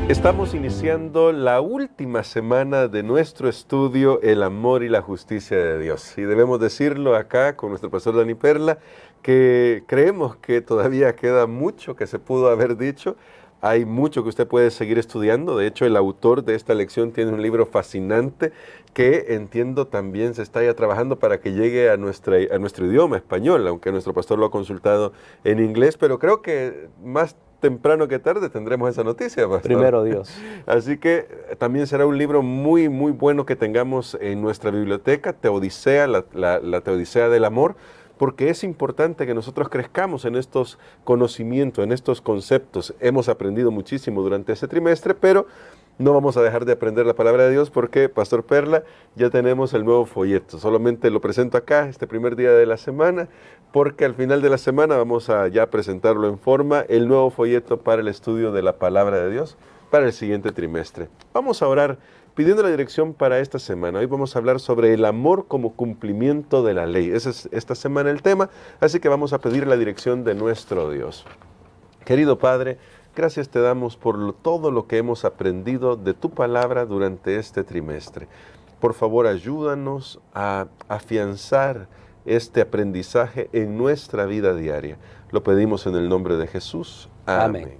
Estamos iniciando la última semana de nuestro estudio El amor y la justicia de Dios. Y debemos decirlo acá con nuestro pastor Dani Perla, que creemos que todavía queda mucho que se pudo haber dicho. Hay mucho que usted puede seguir estudiando. De hecho, el autor de esta lección tiene un libro fascinante que entiendo también se está ya trabajando para que llegue a nuestro idioma español, aunque nuestro pastor lo ha consultado en inglés, pero creo que más temprano que tarde tendremos esa noticia, pastor. Primero Dios. Así que también será un libro muy, muy bueno que tengamos en nuestra biblioteca, Teodicea, la Teodicea del amor, porque es importante que nosotros crezcamos en estos conocimientos, en estos conceptos. Hemos aprendido muchísimo durante este trimestre, pero no vamos a dejar de aprender la palabra de Dios porque, Pastor Perla, ya tenemos el nuevo folleto. Solamente lo presento acá, este primer día de la semana, porque al final de la semana vamos a ya presentarlo en forma, el nuevo folleto para el estudio de la palabra de Dios para el siguiente trimestre. Vamos a orar pidiendo la dirección para esta semana. Hoy vamos a hablar sobre el amor como cumplimiento de la ley. Ese es esta semana el tema, así que vamos a pedir la dirección de nuestro Dios. Querido Padre, gracias te damos por todo lo que hemos aprendido de tu palabra durante este trimestre. Por favor, ayúdanos a afianzar este aprendizaje en nuestra vida diaria. Lo pedimos en el nombre de Jesús. Amén.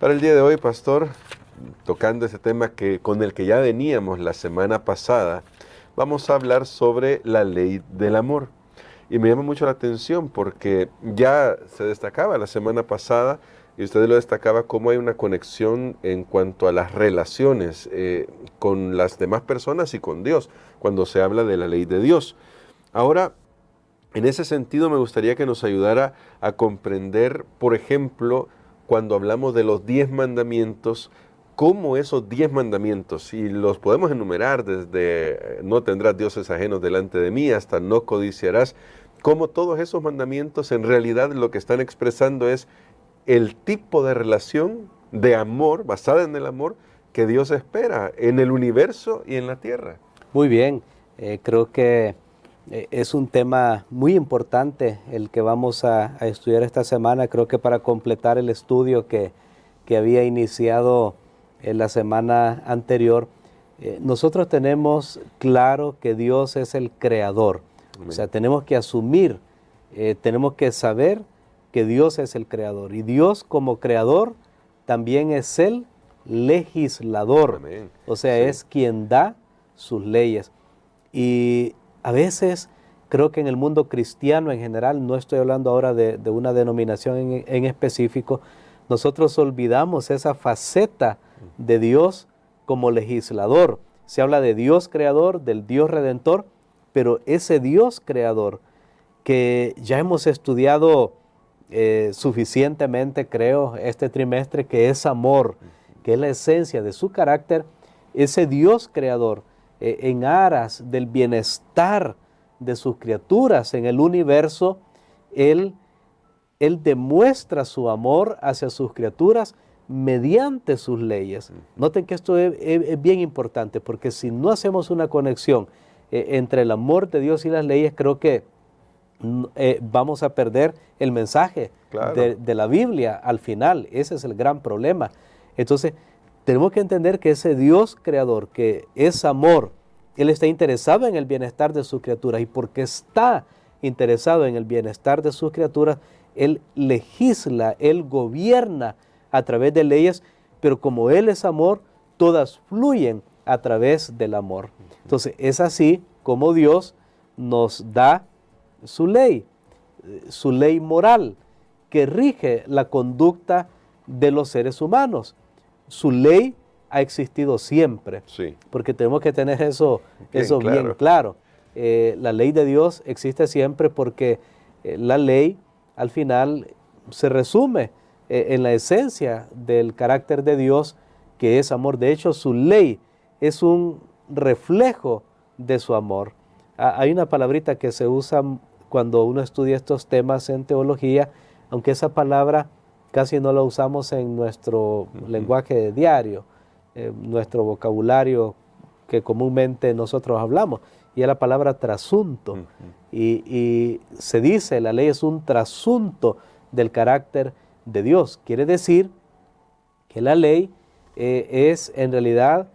Para el día de hoy, pastor, tocando ese tema con el que ya veníamos la semana pasada, vamos a hablar sobre la ley del amor. Y me llama mucho la atención porque ya se destacaba la semana pasada, y usted lo destacaba, cómo hay una conexión en cuanto a las relaciones con las demás personas y con Dios, cuando se habla de la ley de Dios. Ahora, en ese sentido me gustaría que nos ayudara a comprender, por ejemplo, cuando hablamos de los 10 mandamientos, cómo esos 10 mandamientos, y los podemos enumerar desde no tendrás dioses ajenos delante de mí hasta no codiciarás, cómo todos esos mandamientos en realidad lo que están expresando es el tipo de relación de amor, basada en el amor, que Dios espera en el universo y en la tierra. Muy bien, creo que es un tema muy importante el que vamos a estudiar esta semana. Creo que para completar el estudio que había iniciado en la semana anterior, nosotros tenemos claro que Dios es el creador. Amén. O sea, tenemos que asumir, tenemos que saber que Dios es el creador. Y Dios como creador también es el legislador. Amén. O sea, sí, es quien da sus leyes. Y a veces creo que en el mundo cristiano en general, no estoy hablando ahora de una denominación en específico, nosotros olvidamos esa faceta de Dios como legislador. Se habla de Dios creador, del Dios redentor, pero ese Dios creador que ya hemos estudiado suficientemente, creo, este trimestre, que es amor, que es la esencia de su carácter, ese Dios creador, en aras del bienestar de sus criaturas en el universo, Él demuestra su amor hacia sus criaturas mediante sus leyes. Noten que esto es bien importante, porque si no hacemos una conexión entre el amor de Dios y las leyes, creo que vamos a perder el mensaje, claro, de la Biblia al final. Ese es el gran problema. Entonces, tenemos que entender que ese Dios creador, que es amor, Él está interesado en el bienestar de sus criaturas, y porque está interesado en el bienestar de sus criaturas, Él legisla, Él gobierna a través de leyes, pero como Él es amor, todas fluyen a través del amor. Entonces, es así como Dios nos da su ley moral, que rige la conducta de los seres humanos. Su ley ha existido siempre, sí, porque tenemos que tener eso bien claro. La ley de Dios existe siempre porque la ley al final se resume en la esencia del carácter de Dios, que es amor. De hecho, su ley es un reflejo de su amor. Hay una palabrita que se usa cuando uno estudia estos temas en teología, aunque esa palabra casi no la usamos en nuestro lenguaje diario, nuestro vocabulario que comúnmente nosotros hablamos, y es la palabra trasunto. Y se dice, la ley es un trasunto del carácter de Dios. Quiere decir que la ley es en realidad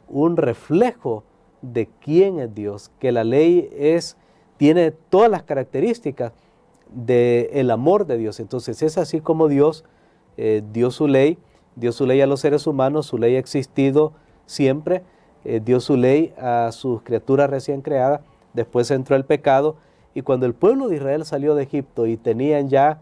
un reflejo de quién es Dios, que la ley tiene todas las características del amor de Dios. Entonces es así como Dios dio su ley a los seres humanos, su ley ha existido siempre, dio su ley a sus criaturas recién creadas, después entró el pecado, y cuando el pueblo de Israel salió de Egipto y tenían ya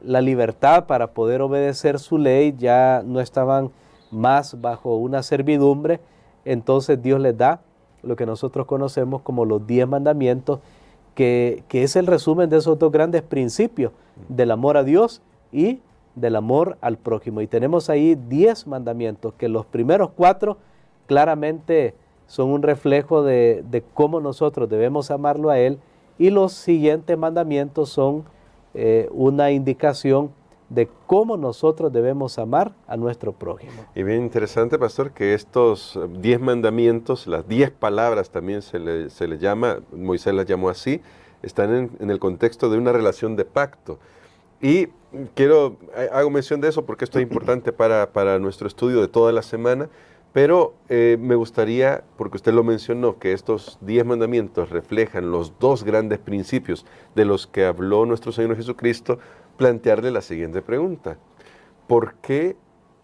la libertad para poder obedecer su ley, ya no estaban más bajo una servidumbre, entonces Dios les da lo que nosotros conocemos como los 10 mandamientos, que es el resumen de esos dos grandes principios, del amor a Dios y del amor al prójimo. Y tenemos ahí 10 mandamientos, que los primeros 4 claramente son un reflejo de cómo nosotros debemos amarlo a Él, y los siguientes mandamientos son una indicación de cómo nosotros debemos amar a nuestro prójimo. Y bien interesante, pastor, que estos 10 mandamientos, las 10 palabras también se le llama, Moisés las llamó así, están en el contexto de una relación de pacto. Y hago mención de eso porque esto es importante para nuestro estudio de toda la semana, pero me gustaría, porque usted lo mencionó, que estos 10 mandamientos reflejan los 2 grandes principios de los que habló nuestro Señor Jesucristo, plantearle la siguiente pregunta: ¿por qué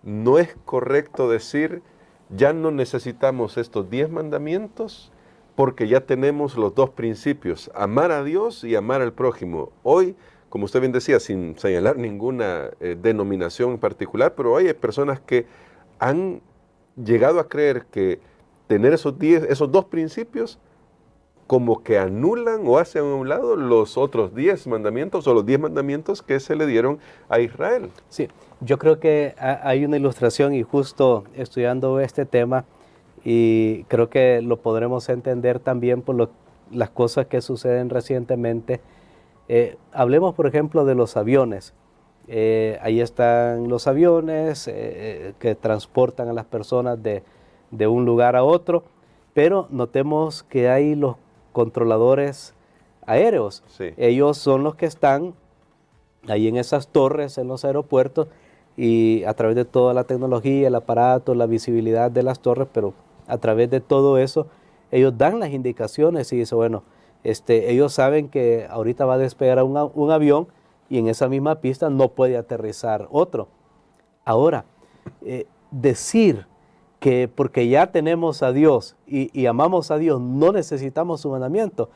no es correcto decir, ya no necesitamos estos 10 mandamientos porque ya tenemos los 2 principios, amar a Dios y amar al prójimo? Hoy, como usted bien decía, sin señalar ninguna denominación en particular, pero hoy hay personas que han llegado a creer que tener esos 2 principios como que anulan o hacen a un lado los otros 10 mandamientos o los 10 mandamientos que se le dieron a Israel. Sí, yo creo que hay una ilustración, y justo estudiando este tema, y creo que lo podremos entender también por las cosas que suceden recientemente. Hablemos, por ejemplo, de los aviones. Ahí están los aviones que transportan a las personas de un lugar a otro, pero notemos que hay los controladores aéreos. Sí. Ellos son los que están ahí en esas torres, en los aeropuertos, y a través de toda la tecnología, el aparato, la visibilidad de las torres, pero a través de todo eso, ellos dan las indicaciones y dicen, bueno, ellos saben que ahorita va a despegar un avión, y en esa misma pista no puede aterrizar otro. Ahora, decir que porque ya tenemos a Dios y amamos a Dios, no necesitamos su mandamiento,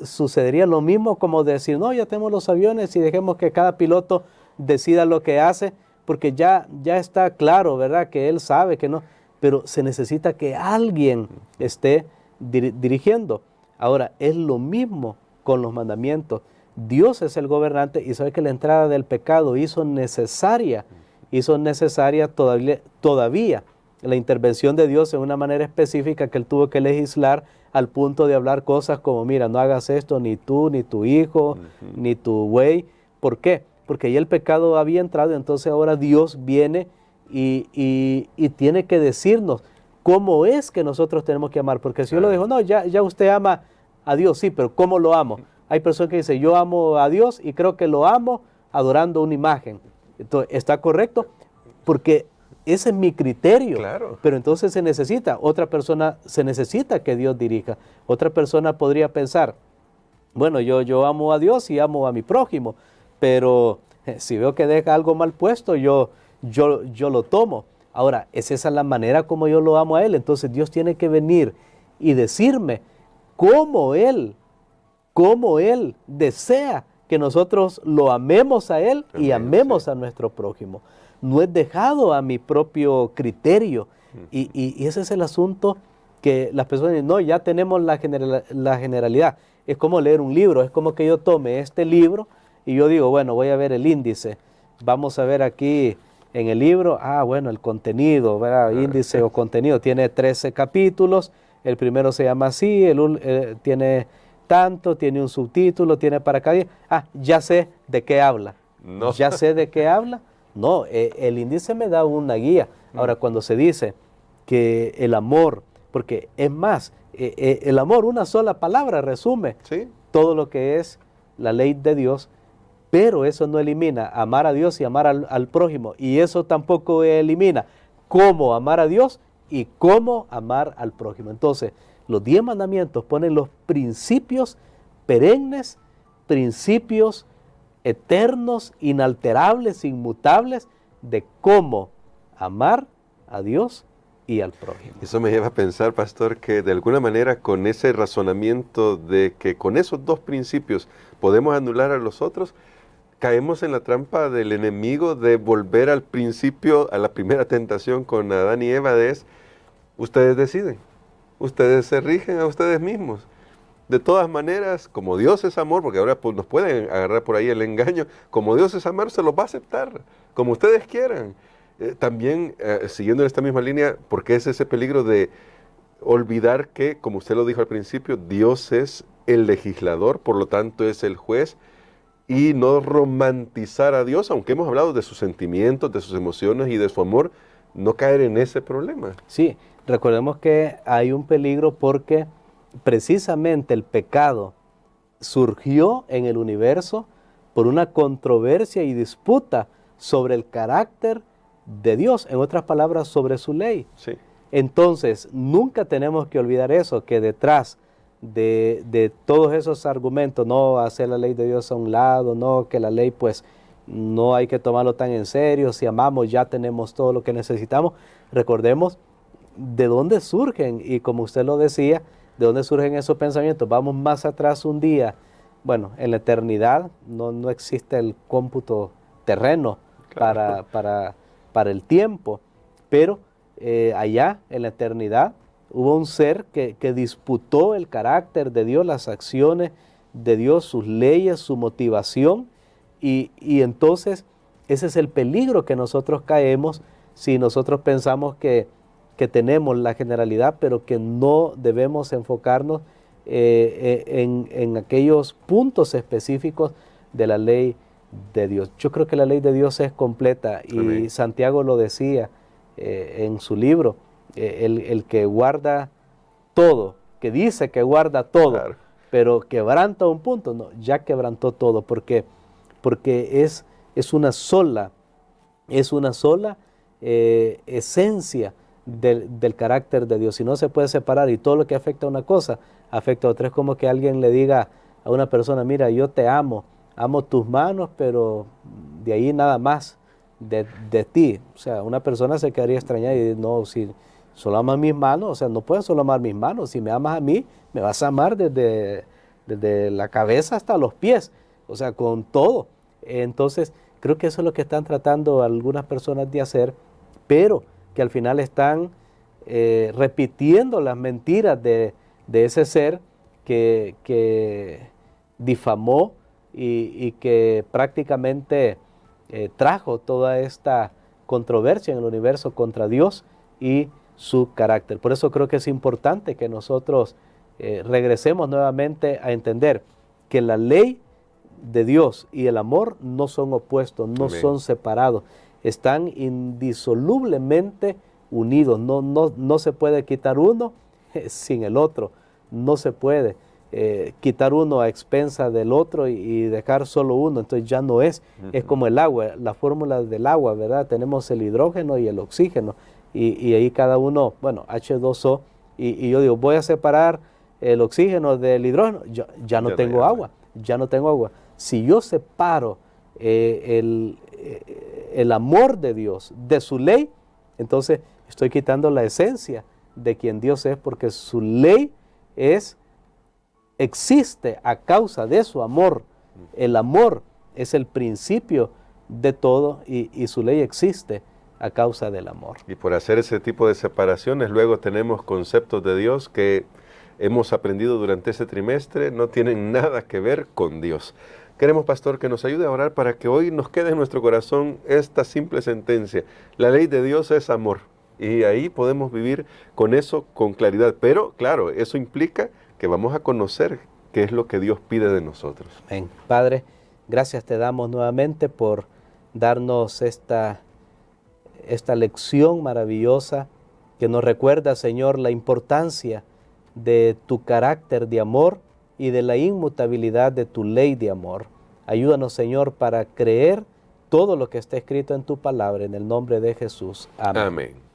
sucedería lo mismo como decir, no, ya tenemos los aviones y dejemos que cada piloto decida lo que hace, porque ya está claro, ¿verdad?, que él sabe que no, pero se necesita que alguien esté dirigiendo. Ahora, es lo mismo con los mandamientos. Dios es el gobernante, y sabe que la entrada del pecado hizo necesaria todavía la intervención de Dios en una manera específica, que Él tuvo que legislar al punto de hablar cosas como, mira, no hagas esto, ni tú, ni tu hijo, ni tu buey. ¿Por qué? Porque ya el pecado había entrado, entonces ahora Dios viene y tiene que decirnos cómo es que nosotros tenemos que amar. Porque si yo lo dejo, no, ya usted ama a Dios, sí, pero ¿cómo lo amo? Hay personas que dicen, yo amo a Dios y creo que lo amo adorando una imagen. Entonces, ¿está correcto? Porque ese es mi criterio. Claro. Pero entonces se necesita que Dios dirija. Otra persona podría pensar, bueno, yo amo a Dios y amo a mi prójimo, pero si veo que deja algo mal puesto, yo lo tomo. Ahora, ¿es esa la manera como yo lo amo a Él? Entonces Dios tiene que venir y decirme cómo Él desea que nosotros lo amemos a Él y amemos a nuestro prójimo. No es dejado a mi propio criterio. Y ese es el asunto, que las personas dicen, no, ya tenemos la generalidad. Es como leer un libro, es como que yo tome este libro y yo digo, bueno, voy a ver el índice. Vamos a ver aquí en el libro, bueno, el contenido, ¿verdad? Índice o contenido, tiene 13 capítulos, el primero se llama así, tiene tanto, tiene un subtítulo, tiene para cada día. Ya sé de qué habla. No. ¿Ya sé de qué habla? No, el índice me da una guía. Ahora, cuando se dice que el amor, porque es más, el amor, una sola palabra resume todo lo que es la ley de Dios, pero eso no elimina amar a Dios y amar al prójimo, y eso tampoco elimina cómo amar a Dios y cómo amar al prójimo. Entonces, los 10 mandamientos ponen los principios perennes, principios eternos, inalterables, inmutables, de cómo amar a Dios y al prójimo. Eso me lleva a pensar, pastor, que de alguna manera con ese razonamiento de que con esos 2 principios podemos anular a los otros, caemos en la trampa del enemigo de volver al principio, a la primera tentación con Adán y Eva, ustedes deciden, ustedes se rigen a ustedes mismos. De todas maneras, como Dios es amor, porque ahora pues, nos pueden agarrar por ahí el engaño, como Dios es amor, se los va a aceptar, como ustedes quieran. También, siguiendo en esta misma línea, porque es ese peligro de olvidar que, como usted lo dijo al principio, Dios es el legislador, por lo tanto es el juez, y no romantizar a Dios, aunque hemos hablado de sus sentimientos, de sus emociones y de su amor, no caer en ese problema. Sí, recordemos que hay un peligro porque precisamente el pecado surgió en el universo por una controversia y disputa sobre el carácter de Dios, en otras palabras, sobre su ley. Sí. Entonces, nunca tenemos que olvidar eso, que detrás de todos esos argumentos, no hacer la ley de Dios a un lado, no, que la ley pues no hay que tomarlo tan en serio, si amamos ya tenemos todo lo que necesitamos. Recordemos de dónde surgen, y como usted lo decía, de dónde surgen esos pensamientos. Vamos más atrás un día, bueno, en la eternidad no existe el cómputo terreno, claro, para el tiempo, pero allá en la eternidad hubo un ser que disputó el carácter de Dios, las acciones de Dios, sus leyes, su motivación, y entonces ese es el peligro que nosotros caemos si nosotros pensamos que tenemos la generalidad, pero que no debemos enfocarnos en aquellos puntos específicos de la ley de Dios. Yo creo que la ley de Dios es completa, y amén. Santiago lo decía en su libro, el que guarda todo, que dice que guarda todo, claro, pero quebranta un punto, no, ya quebrantó todo, porque es una sola esencia del carácter de Dios, y no se puede separar, y todo lo que afecta a una cosa afecta a otra. Es como que alguien le diga a una persona, mira, yo te amo tus manos, pero de ahí nada más de ti. O sea, una persona se quedaría extrañada y no, si solo amas mis manos, o sea, no puedes solo amar mis manos. Si me amas a mí, me vas a amar desde la cabeza hasta los pies, o sea, con todo. Entonces, creo que eso es lo que están tratando algunas personas de hacer, pero que al final están repitiendo las mentiras de ese ser que difamó y que prácticamente trajo toda esta controversia en el universo contra Dios y su carácter. Por eso creo que es importante que nosotros regresemos nuevamente a entender que la ley de Dios y el amor no son opuestos, no amén, son separados, están indisolublemente unidos. No se puede quitar uno sin el otro, no se puede quitar uno a expensa del otro y dejar solo uno, entonces ya no es. Es como el agua, la fórmula del agua, ¿verdad? Tenemos el hidrógeno y el oxígeno, y ahí cada uno, bueno, H2O, y yo digo, voy a separar el oxígeno del hidrógeno, ya no tengo agua, ya no tengo agua. Si yo separo el amor de Dios de su ley, entonces estoy quitando la esencia de quien Dios es, porque su ley existe a causa de su amor. El amor es el principio de todo, y su ley existe a causa del amor. Y por hacer ese tipo de separaciones, luego tenemos conceptos de Dios que hemos aprendido durante ese trimestre, no tienen nada que ver con Dios. Queremos, pastor, que nos ayude a orar para que hoy nos quede en nuestro corazón esta simple sentencia: la ley de Dios es amor, y ahí podemos vivir con eso con claridad. Pero, claro, eso implica que vamos a conocer qué es lo que Dios pide de nosotros. Amén. Padre, gracias te damos nuevamente por darnos esta lección maravillosa que nos recuerda, Señor, la importancia de tu carácter de amor y de la inmutabilidad de tu ley de amor. Ayúdanos, Señor, para creer todo lo que está escrito en tu palabra, en el nombre de Jesús. Amén. Amén.